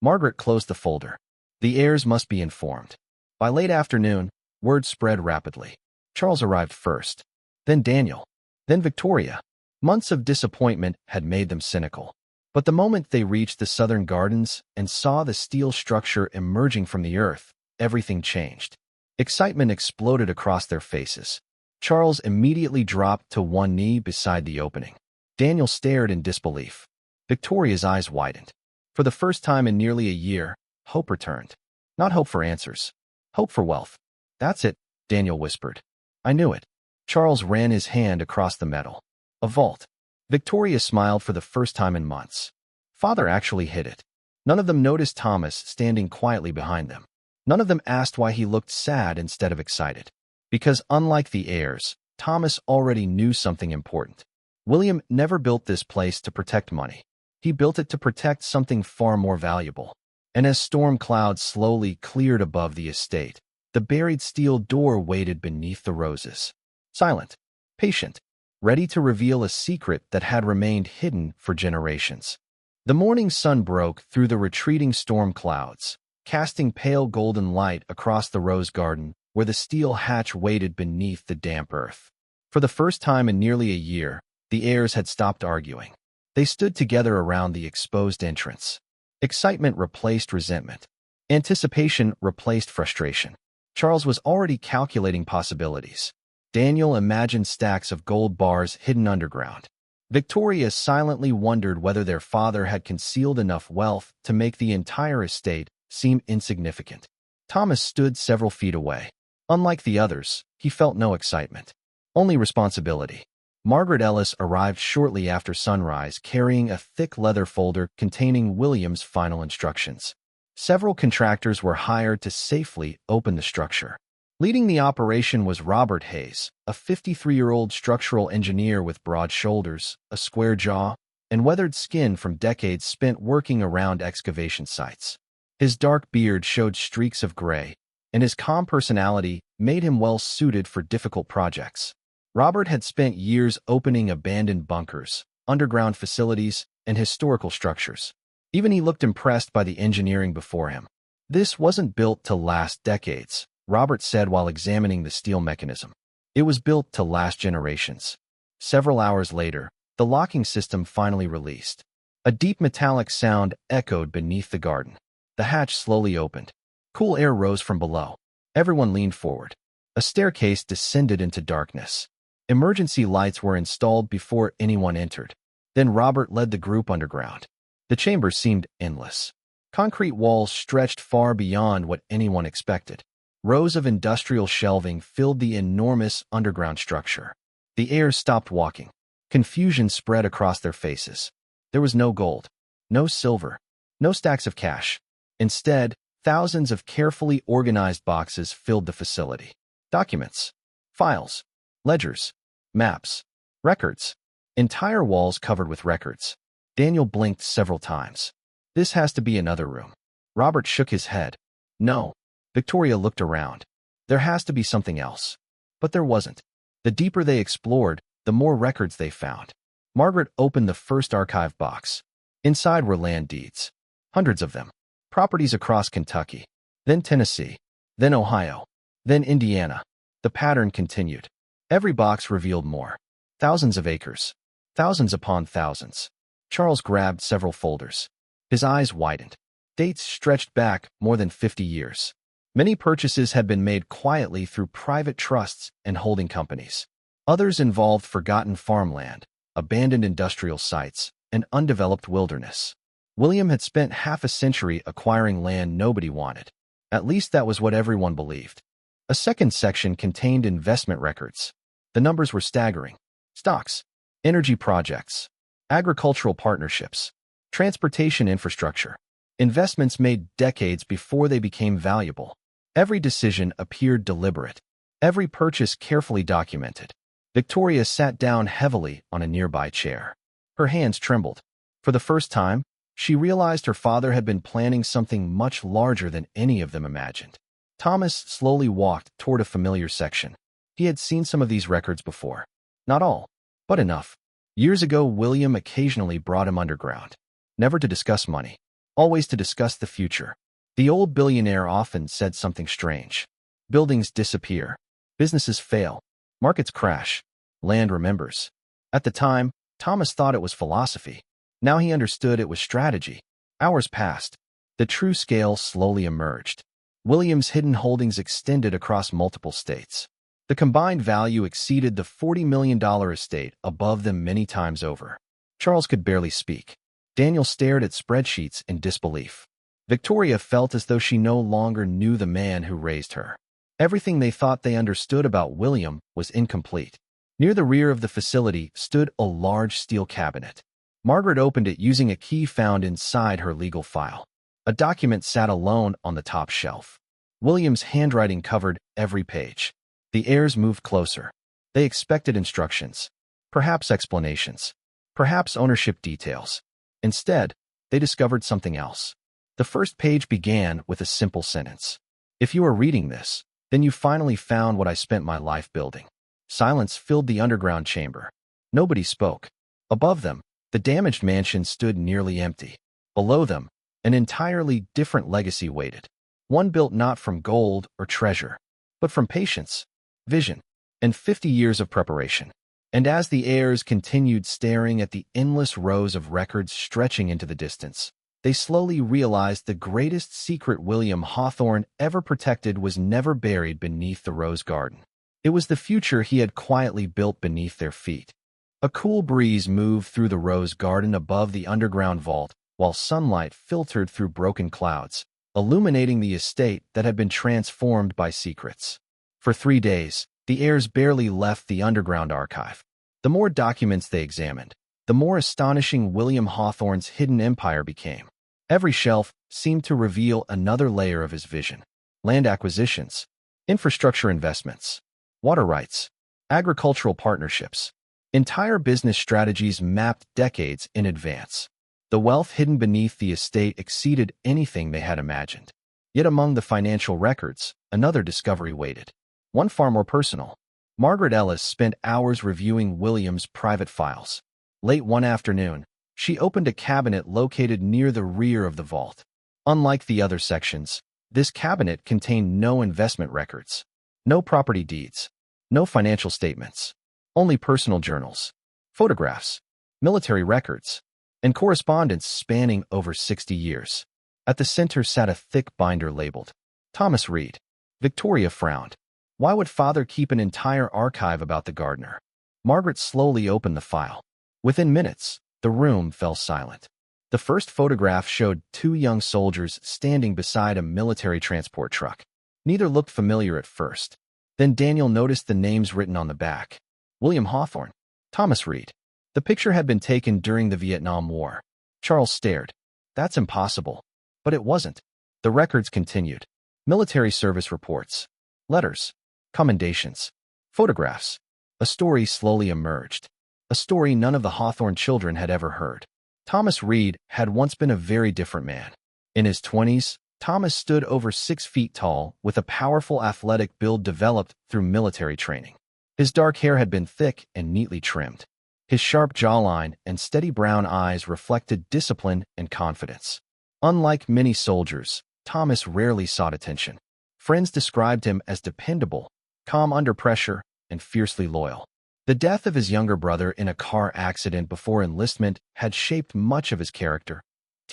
Margaret closed the folder. The heirs must be informed. By late afternoon, word spread rapidly. Charles arrived first. Then Daniel. Then Victoria. Months of disappointment had made them cynical. But the moment they reached the southern gardens and saw the steel structure emerging from the earth, everything changed. Excitement exploded across their faces. Charles immediately dropped to one knee beside the opening. Daniel stared in disbelief. Victoria's eyes widened. For the first time in nearly a year, hope returned. Not hope for answers. Hope for wealth. That's it, Daniel whispered. I knew it. Charles ran his hand across the metal. A vault. Victoria smiled for the first time in months. Father actually hid it. None of them noticed Thomas standing quietly behind them. None of them asked why he looked sad instead of excited. Because unlike the heirs, Thomas already knew something important. William never built this place to protect money. He built it to protect something far more valuable. And as storm clouds slowly cleared above the estate, the buried steel door waited beneath the roses. Silent, patient, ready to reveal a secret that had remained hidden for generations. The morning sun broke through the retreating storm clouds, casting pale golden light across the rose garden where the steel hatch waited beneath the damp earth. For the first time in nearly a year, the heirs had stopped arguing. They stood together around the exposed entrance. Excitement replaced resentment. Anticipation replaced frustration. Charles was already calculating possibilities. Daniel imagined stacks of gold bars hidden underground. Victoria silently wondered whether their father had concealed enough wealth to make the entire estate seem insignificant. Thomas stood several feet away. Unlike the others, he felt no excitement, only responsibility. Margaret Ellis arrived shortly after sunrise carrying a thick leather folder containing William's final instructions. Several contractors were hired to safely open the structure. Leading the operation was Robert Hayes, a 53-year-old structural engineer with broad shoulders, a square jaw, and weathered skin from decades spent working around excavation sites. His dark beard showed streaks of gray, and his calm personality made him well-suited for difficult projects. Robert had spent years opening abandoned bunkers, underground facilities, and historical structures. Even he looked impressed by the engineering before him. This wasn't built to last decades, Robert said while examining the steel mechanism. It was built to last generations. Several hours later, the locking system finally released. A deep metallic sound echoed beneath the garden. The hatch slowly opened. Cool air rose from below. Everyone leaned forward. A staircase descended into darkness. Emergency lights were installed before anyone entered. Then Robert led the group underground. The chamber seemed endless. Concrete walls stretched far beyond what anyone expected. Rows of industrial shelving filled the enormous underground structure. The heirs stopped walking. Confusion spread across their faces. There was no gold, no silver, no stacks of cash. Instead, thousands of carefully organized boxes filled the facility. Documents, files, ledgers, maps, records. Entire walls covered with records. Daniel blinked several times. This has to be another room. Robert shook his head. No. Victoria looked around. There has to be something else. But there wasn't. The deeper they explored, the more records they found. Margaret opened the first archive box. Inside were land deeds. Hundreds of them. Properties across Kentucky. Then Tennessee. Then Ohio. Then Indiana. The pattern continued. Every box revealed more. Thousands of acres. Thousands upon thousands. Charles grabbed several folders. His eyes widened. Dates stretched back more than 50 years. Many purchases had been made quietly through private trusts and holding companies. Others involved forgotten farmland, abandoned industrial sites, and undeveloped wilderness. William had spent half a century acquiring land nobody wanted. At least that was what everyone believed. A second section contained investment records. The numbers were staggering. Stocks, energy projects, agricultural partnerships, transportation infrastructure. Investments made decades before they became valuable. Every decision appeared deliberate. Every purchase carefully documented. Victoria sat down heavily on a nearby chair. Her hands trembled. For the first time, she realized her father had been planning something much larger than any of them imagined. Thomas slowly walked toward a familiar section. He had seen some of these records before. Not all, but enough. Years ago, William occasionally brought him underground. Never to discuss money. Always to discuss the future. The old billionaire often said something strange. Buildings disappear. Businesses fail. Markets crash. Land remembers. At the time, Thomas thought it was philosophy. Now he understood it was strategy. Hours passed. The true scale slowly emerged. William's hidden holdings extended across multiple states. The combined value exceeded the $40 million estate above them many times over. Charles could barely speak. Daniel stared at spreadsheets in disbelief. Victoria felt as though she no longer knew the man who raised her. Everything they thought they understood about William was incomplete. Near the rear of the facility stood a large steel cabinet. Margaret opened it using a key found inside her legal file. A document sat alone on the top shelf. William's handwriting covered every page. The heirs moved closer. They expected instructions, perhaps explanations, perhaps ownership details. Instead, they discovered something else. The first page began with a simple sentence. If you are reading this, then you finally found what I spent my life building. Silence filled the underground chamber. Nobody spoke. Above them, the damaged mansion stood nearly empty. Below them, an entirely different legacy waited. One built not from gold or treasure, but from patience, vision, and 50 years of preparation. And as the heirs continued staring at the endless rows of records stretching into the distance, they slowly realized the greatest secret William Hawthorne ever protected was never buried beneath the rose garden. It was the future he had quietly built beneath their feet. A cool breeze moved through the rose garden above the underground vault, while sunlight filtered through broken clouds, illuminating the estate that had been transformed by secrets. For 3 days, the heirs barely left the underground archive. The more documents they examined, the more astonishing William Hawthorne's hidden empire became. Every shelf seemed to reveal another layer of his vision. Land acquisitions, infrastructure investments, water rights, agricultural partnerships. Entire business strategies mapped decades in advance. The wealth hidden beneath the estate exceeded anything they had imagined. Yet among the financial records, another discovery waited. One far more personal. Margaret Ellis spent hours reviewing William's private files. Late one afternoon, she opened a cabinet located near the rear of the vault. Unlike the other sections, this cabinet contained no investment records, no property deeds, no financial statements, only personal journals, photographs, military records, and correspondence spanning over 60 years. At the center sat a thick binder labeled Thomas Reed. Victoria frowned. Why would father keep an entire archive about the gardener? Margaret slowly opened the file. Within minutes, the room fell silent. The first photograph showed 2 young soldiers standing beside a military transport truck. Neither looked familiar at first. Then Daniel noticed the names written on the back. William Hawthorne, Thomas Reed. The picture had been taken during the Vietnam War. Charles stared. That's impossible. But it wasn't. The records continued. Military service reports, letters, commendations, photographs. A story slowly emerged. A story none of the Hawthorne children had ever heard. Thomas Reed had once been a very different man. In his 20s, Thomas stood over 6 feet tall with a powerful athletic build developed through military training. His dark hair had been thick and neatly trimmed. His sharp jawline and steady brown eyes reflected discipline and confidence. Unlike many soldiers, Thomas rarely sought attention. Friends described him as dependable, calm under pressure, and fiercely loyal. The death of his younger brother in a car accident before enlistment had shaped much of his character.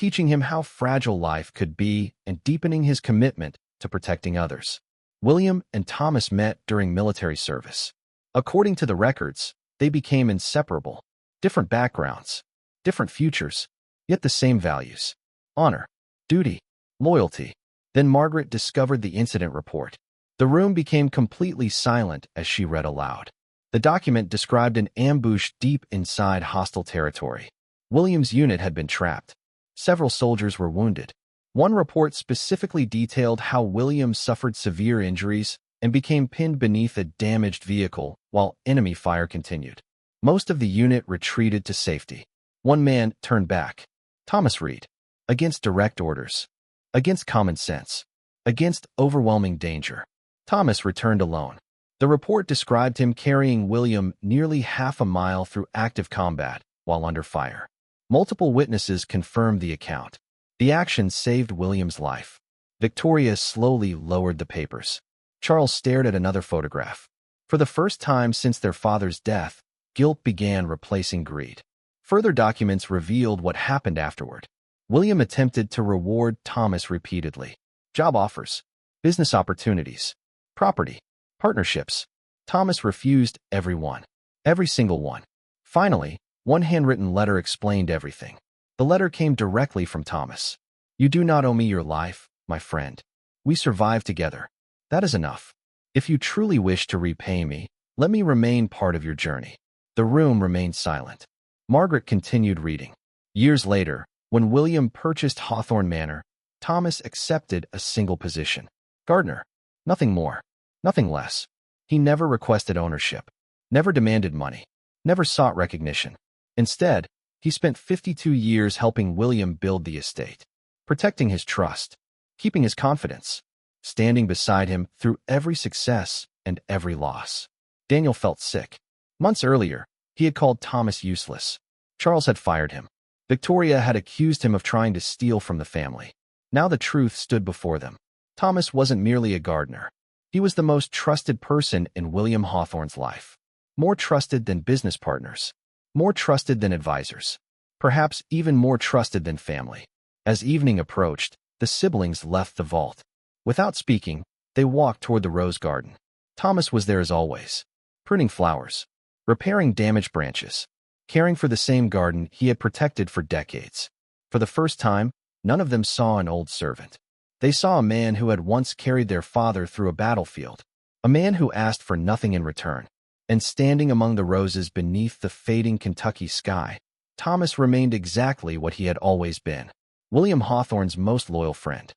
teaching him how fragile life could be and deepening his commitment to protecting others. William and Thomas met during military service. According to the records, they became inseparable. Different backgrounds, different futures, yet the same values: honor, duty, loyalty. Then Margaret discovered the incident report. The room became completely silent as she read aloud. The document described an ambush deep inside hostile territory. William's unit had been trapped. Several soldiers were wounded. One report specifically detailed how William suffered severe injuries and became pinned beneath a damaged vehicle while enemy fire continued. Most of the unit retreated to safety. One man turned back. Thomas Reed. Against direct orders. Against common sense. Against overwhelming danger. Thomas returned alone. The report described him carrying William nearly half a mile through active combat while under fire. Multiple witnesses confirmed the account. The action saved William's life. Victoria slowly lowered the papers. Charles stared at another photograph. For the first time since their father's death, guilt began replacing greed. Further documents revealed what happened afterward. William attempted to reward Thomas repeatedly. Job offers, business opportunities, property, partnerships. Thomas refused every one. Every single one. Finally, one handwritten letter explained everything. The letter came directly from Thomas. "You do not owe me your life, my friend. We survived together. That is enough. If you truly wish to repay me, let me remain part of your journey." The room remained silent. Margaret continued reading. Years later, when William purchased Hawthorne Manor, Thomas accepted a single position: gardener. Nothing more, nothing less. He never requested ownership, never demanded money, never sought recognition. Instead, he spent 52 years helping William build the estate, protecting his trust, keeping his confidence, standing beside him through every success and every loss. Daniel felt sick. Months earlier, he had called Thomas useless. Charles had fired him. Victoria had accused him of trying to steal from the family. Now the truth stood before them. Thomas wasn't merely a gardener. He was the most trusted person in William Hawthorne's life. More trusted than business partners. More trusted than advisors. Perhaps even more trusted than family. As evening approached, the siblings left the vault. Without speaking, they walked toward the rose garden. Thomas was there as always, pruning flowers, repairing damaged branches, caring for the same garden he had protected for decades. For the first time, none of them saw an old servant. They saw a man who had once carried their father through a battlefield, a man who asked for nothing in return. And standing among the roses beneath the fading Kentucky sky, Thomas remained exactly what he had always been: William Hawthorne's most loyal friend.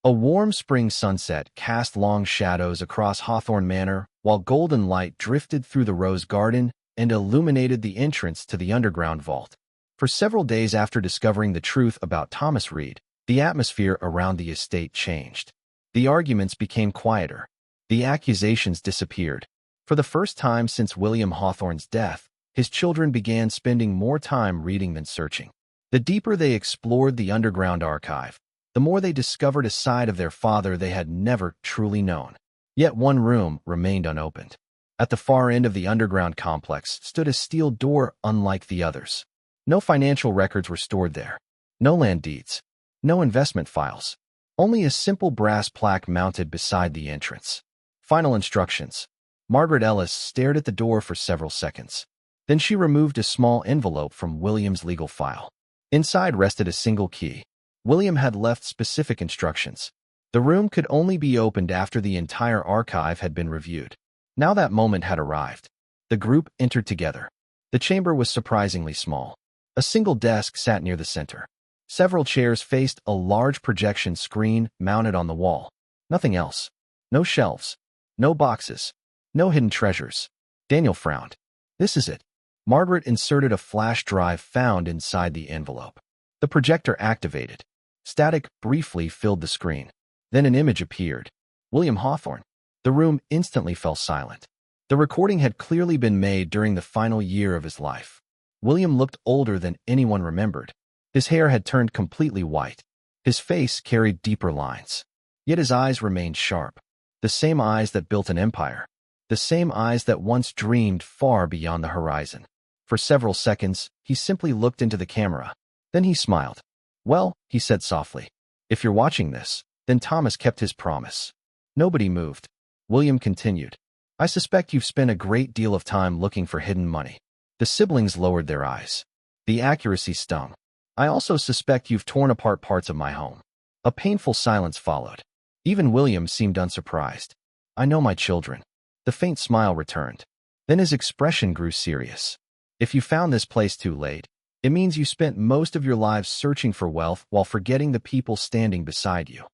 A warm spring sunset cast long shadows across Hawthorne Manor, while golden light drifted through the rose garden and illuminated the entrance to the underground vault. For several days after discovering the truth about Thomas Reed, the atmosphere around the estate changed. The arguments became quieter. The accusations disappeared. For the first time since William Hawthorne's death, his children began spending more time reading than searching. The deeper they explored the underground archive, the more they discovered a side of their father they had never truly known. Yet one room remained unopened. At the far end of the underground complex stood a steel door unlike the others. No financial records were stored there. No land deeds. No investment files. Only a simple brass plaque mounted beside the entrance. Final instructions. Margaret Ellis stared at the door for several seconds. Then she removed a small envelope from William's legal file. Inside rested a single key. William had left specific instructions. The room could only be opened after the entire archive had been reviewed. Now that moment had arrived. The group entered together. The chamber was surprisingly small. A single desk sat near the center. Several chairs faced a large projection screen mounted on the wall. Nothing else. No shelves. No boxes. No hidden treasures. Daniel frowned. "This is it." Margaret inserted a flash drive found inside the envelope. The projector activated. Static briefly filled the screen. Then an image appeared. William Hawthorne. The room instantly fell silent. The recording had clearly been made during the final year of his life. William looked older than anyone remembered. His hair had turned completely white. His face carried deeper lines. Yet his eyes remained sharp. The same eyes that built an empire. The same eyes that once dreamed far beyond the horizon. For several seconds, he simply looked into the camera. Then he smiled. Well, he said softly, if you're watching this, then Thomas kept his promise. Nobody moved. William continued, I suspect you've spent a great deal of time looking for hidden money. The siblings lowered their eyes. The accuracy stung. I also suspect you've torn apart parts of my home. A painful silence followed. Even William seemed unsurprised. I know my children. The faint smile returned. Then his expression grew serious. If you found this place too late, it means you spent most of your lives searching for wealth while forgetting the people standing beside you.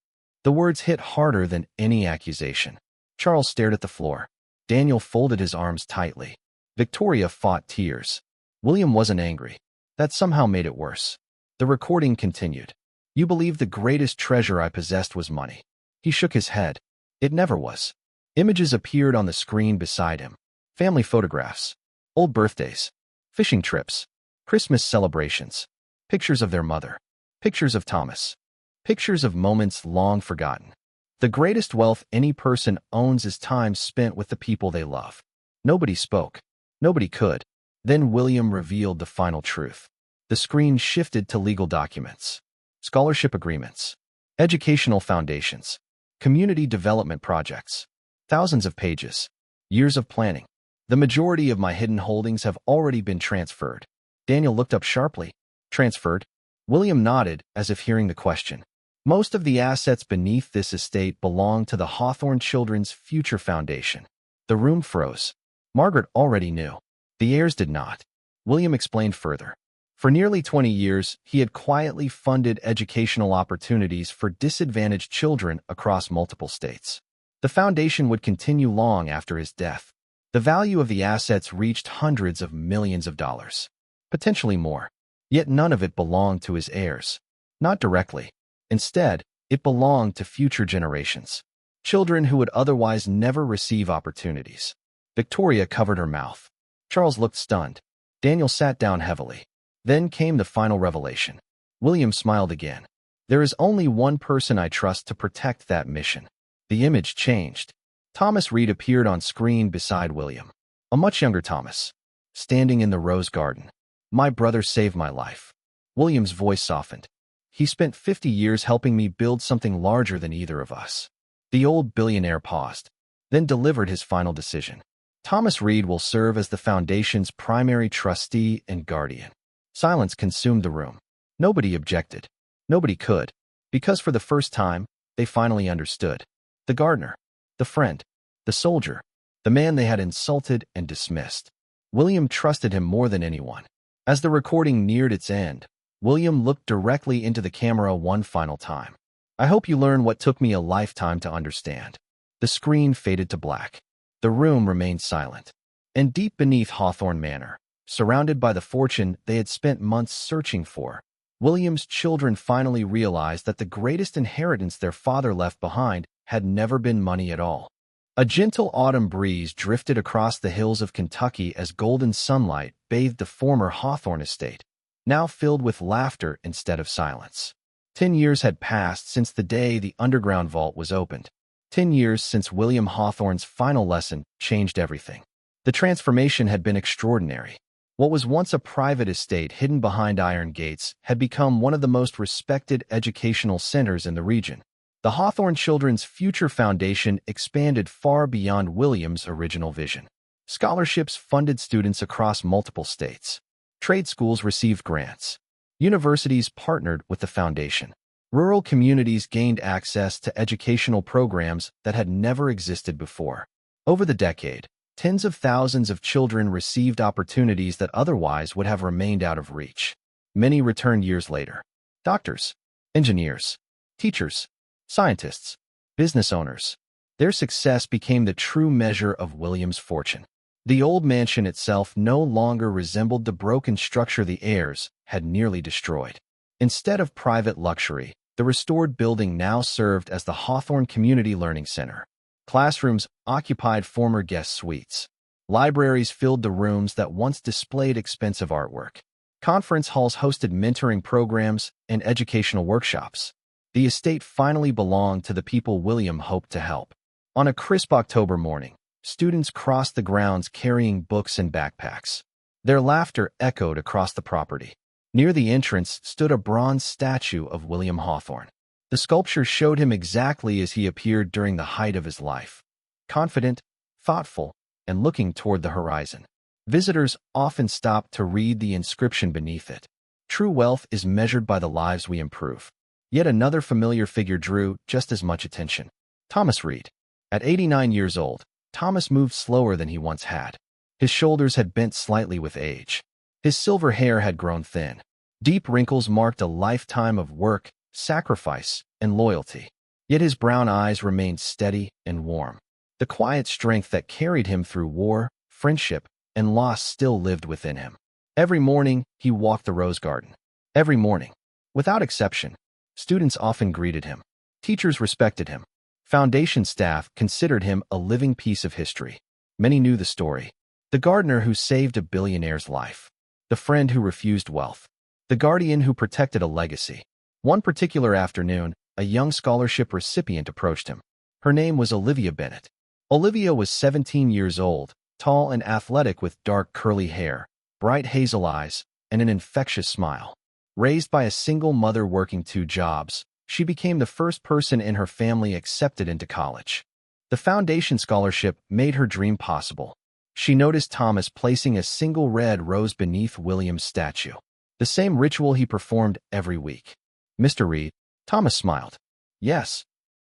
The words hit harder than any accusation. Charles stared at the floor. Daniel folded his arms tightly. Victoria fought tears. William wasn't angry. That somehow made it worse. The recording continued. You believe the greatest treasure I possessed was money. He shook his head. It never was. Images appeared on the screen beside him. Family photographs. Old birthdays. Fishing trips. Christmas celebrations. Pictures of their mother. Pictures of Thomas. Pictures of moments long forgotten. The greatest wealth any person owns is time spent with the people they love. Nobody spoke. Nobody could. Then William revealed the final truth. The screen shifted to legal documents. Scholarship agreements. Educational foundations. Community development projects. Thousands of pages. Years of planning. The majority of my hidden holdings have already been transferred. Daniel looked up sharply. Transferred? William nodded, as if hearing the question. Most of the assets beneath this estate belong to the Hawthorne Children's Future Foundation. The room froze. Margaret already knew. The heirs did not. William explained further. For nearly 20 years, he had quietly funded educational opportunities for disadvantaged children across multiple states. The foundation would continue long after his death. The value of the assets reached hundreds of millions of dollars. Potentially more. Yet none of it belonged to his heirs. Not directly. Instead, it belonged to future generations. Children who would otherwise never receive opportunities. Victoria covered her mouth. Charles looked stunned. Daniel sat down heavily. Then came the final revelation. William smiled again. There is only one person I trust to protect that mission. The image changed. Thomas Reed appeared on screen beside William. A much younger Thomas. Standing in the rose garden. My brother saved my life. William's voice softened. He spent 50 years helping me build something larger than either of us. The old billionaire paused, then delivered his final decision. Thomas Reed will serve as the foundation's primary trustee and guardian. Silence consumed the room. Nobody objected. Nobody could. Because for the first time, they finally understood. The gardener. The friend. The soldier. The man they had insulted and dismissed. William trusted him more than anyone. As the recording neared its end, William looked directly into the camera one final time. I hope you learn what took me a lifetime to understand. The screen faded to black. The room remained silent. And deep beneath Hawthorne Manor, surrounded by the fortune they had spent months searching for, William's children finally realized that the greatest inheritance their father left behind had never been money at all. A gentle autumn breeze drifted across the hills of Kentucky as golden sunlight bathed the former Hawthorne estate, now filled with laughter instead of silence. 10 years had passed since the day the underground vault was opened. 10 years since William Hawthorne's final lesson changed everything. The transformation had been extraordinary. What was once a private estate hidden behind iron gates had become one of the most respected educational centers in the region. The Hawthorne Children's Future Foundation expanded far beyond William's original vision. Scholarships funded students across multiple states. Trade schools received grants. Universities partnered with the foundation. Rural communities gained access to educational programs that had never existed before. Over the decade, tens of thousands of children received opportunities that otherwise would have remained out of reach. Many returned years later. Doctors, engineers, teachers, scientists, business owners. Their success became the true measure of William's fortune. The old mansion itself no longer resembled the broken structure the heirs had nearly destroyed. Instead of private luxury, the restored building now served as the Hawthorne Community Learning Center. Classrooms occupied former guest suites. Libraries filled the rooms that once displayed expensive artwork. Conference halls hosted mentoring programs and educational workshops. The estate finally belonged to the people William hoped to help. On a crisp October morning, students crossed the grounds carrying books and backpacks. Their laughter echoed across the property. Near the entrance stood a bronze statue of William Hawthorne. The sculpture showed him exactly as he appeared during the height of his life, confident, thoughtful, and looking toward the horizon. Visitors often stopped to read the inscription beneath it. True wealth is measured by the lives we improve. Yet another familiar figure drew just as much attention. Thomas Reed. At 89 years old, Thomas moved slower than he once had. His shoulders had bent slightly with age. His silver hair had grown thin. Deep wrinkles marked a lifetime of work, sacrifice, and loyalty. Yet his brown eyes remained steady and warm. The quiet strength that carried him through war, friendship, and loss still lived within him. Every morning, he walked the rose garden. Every morning. Without exception, students often greeted him. Teachers respected him. Foundation staff considered him a living piece of history. Many knew the story. The gardener who saved a billionaire's life. The friend who refused wealth. The guardian who protected a legacy. One particular afternoon, a young scholarship recipient approached him. Her name was Olivia Bennett. Olivia was 17 years old, tall and athletic with dark curly hair, bright hazel eyes, and an infectious smile. Raised by a single mother working 2 jobs, she became the first person in her family accepted into college. The foundation scholarship made her dream possible. She noticed Thomas placing a single red rose beneath William's statue, the same ritual he performed every week. "Mr. Reed," Thomas smiled. "Yes."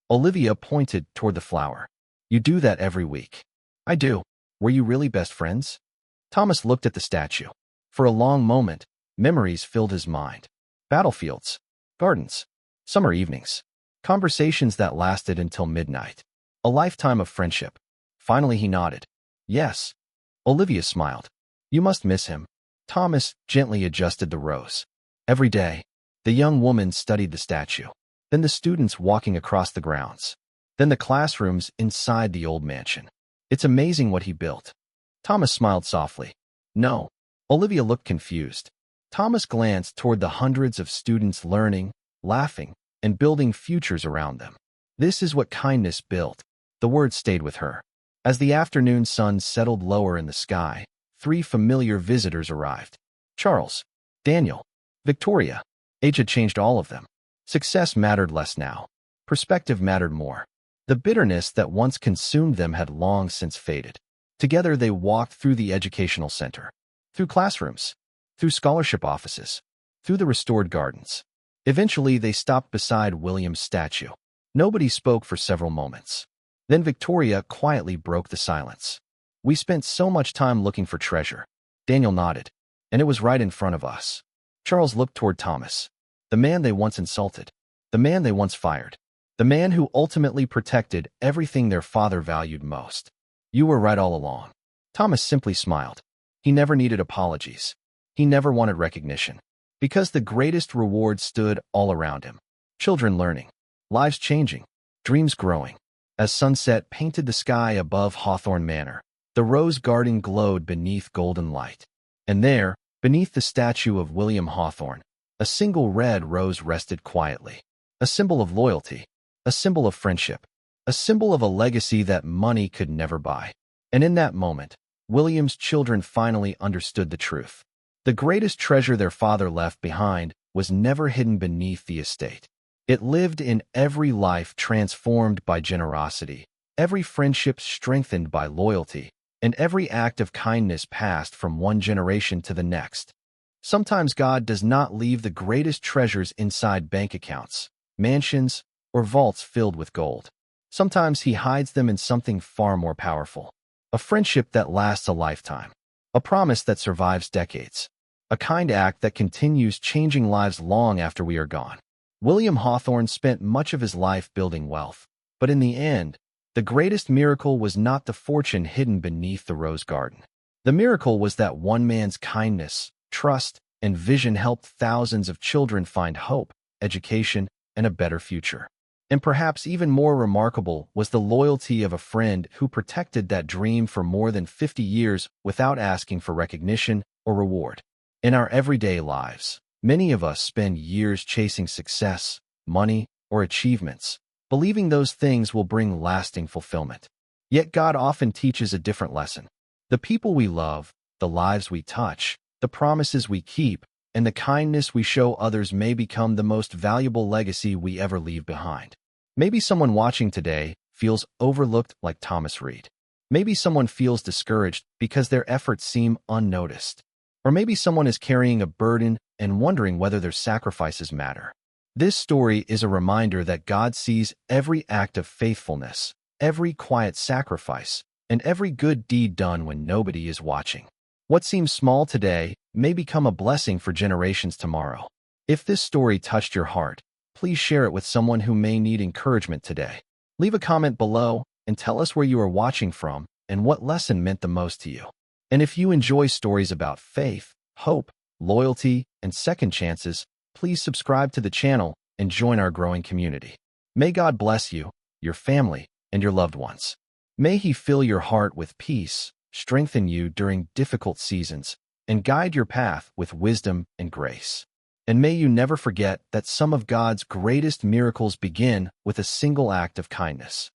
Olivia pointed toward the flower. "You do that every week." "I do." "Were you really best friends?" Thomas looked at the statue. For a long moment, memories filled his mind. Battlefields, gardens, summer evenings, conversations that lasted until midnight. A lifetime of friendship. Finally he nodded. "Yes." Olivia smiled. "You must miss him." Thomas gently adjusted the rose. Every day, the young woman studied the statue, then the students walking across the grounds, then the classrooms inside the old mansion. "It's amazing what he built." Thomas smiled softly. "No." Olivia looked confused. Thomas glanced toward the hundreds of students learning, laughing, and building futures around them. "This is what kindness built." The word stayed with her. As the afternoon sun settled lower in the sky, 3 familiar visitors arrived. Charles, Daniel, Victoria. Age had changed all of them. Success mattered less now. Perspective mattered more. The bitterness that once consumed them had long since faded. Together they walked through the educational center, through classrooms, through scholarship offices, through the restored gardens. Eventually they stopped beside William's statue. Nobody spoke for several moments. Then Victoria quietly broke the silence. "We spent so much time looking for treasure." Daniel nodded. "And it was right in front of us." Charles looked toward Thomas. The man they once insulted. The man they once fired. The man who ultimately protected everything their father valued most. "You were right all along." Thomas simply smiled. He never needed apologies. He never wanted recognition. Because the greatest reward stood all around him. Children learning. Lives changing. Dreams growing. As sunset painted the sky above Hawthorne Manor, the rose garden glowed beneath golden light. And there, beneath the statue of William Hawthorne, a single red rose rested quietly. A symbol of loyalty. A symbol of friendship. A symbol of a legacy that money could never buy. And in that moment, William's children finally understood the truth. The greatest treasure their father left behind was never hidden beneath the estate. It lived in every life transformed by generosity, every friendship strengthened by loyalty, and every act of kindness passed from one generation to the next. Sometimes God does not leave the greatest treasures inside bank accounts, mansions, or vaults filled with gold. Sometimes he hides them in something far more powerful. A friendship that lasts a lifetime. A promise that survives decades. A kind act that continues changing lives long after we are gone. William Hawthorne spent much of his life building wealth, but in the end, the greatest miracle was not the fortune hidden beneath the rose garden. The miracle was that one man's kindness, trust, and vision helped thousands of children find hope, education, and a better future. And perhaps even more remarkable was the loyalty of a friend who protected that dream for more than 50 years without asking for recognition or reward. In our everyday lives, many of us spend years chasing success, money, or achievements, believing those things will bring lasting fulfillment. Yet God often teaches a different lesson. The people we love, the lives we touch, the promises we keep, and the kindness we show others may become the most valuable legacy we ever leave behind. Maybe someone watching today feels overlooked like Thomas Reed. Maybe someone feels discouraged because their efforts seem unnoticed. Or maybe someone is carrying a burden and wondering whether their sacrifices matter. This story is a reminder that God sees every act of faithfulness, every quiet sacrifice, and every good deed done when nobody is watching. What seems small today may become a blessing for generations tomorrow. If this story touched your heart, please share it with someone who may need encouragement today. Leave a comment below and tell us where you are watching from and what lesson meant the most to you. And if you enjoy stories about faith, hope, loyalty, and second chances, please subscribe to the channel and join our growing community. May God bless you, your family, and your loved ones. May He fill your heart with peace, strengthen you during difficult seasons, and guide your path with wisdom and grace. And may you never forget that some of God's greatest miracles begin with a single act of kindness.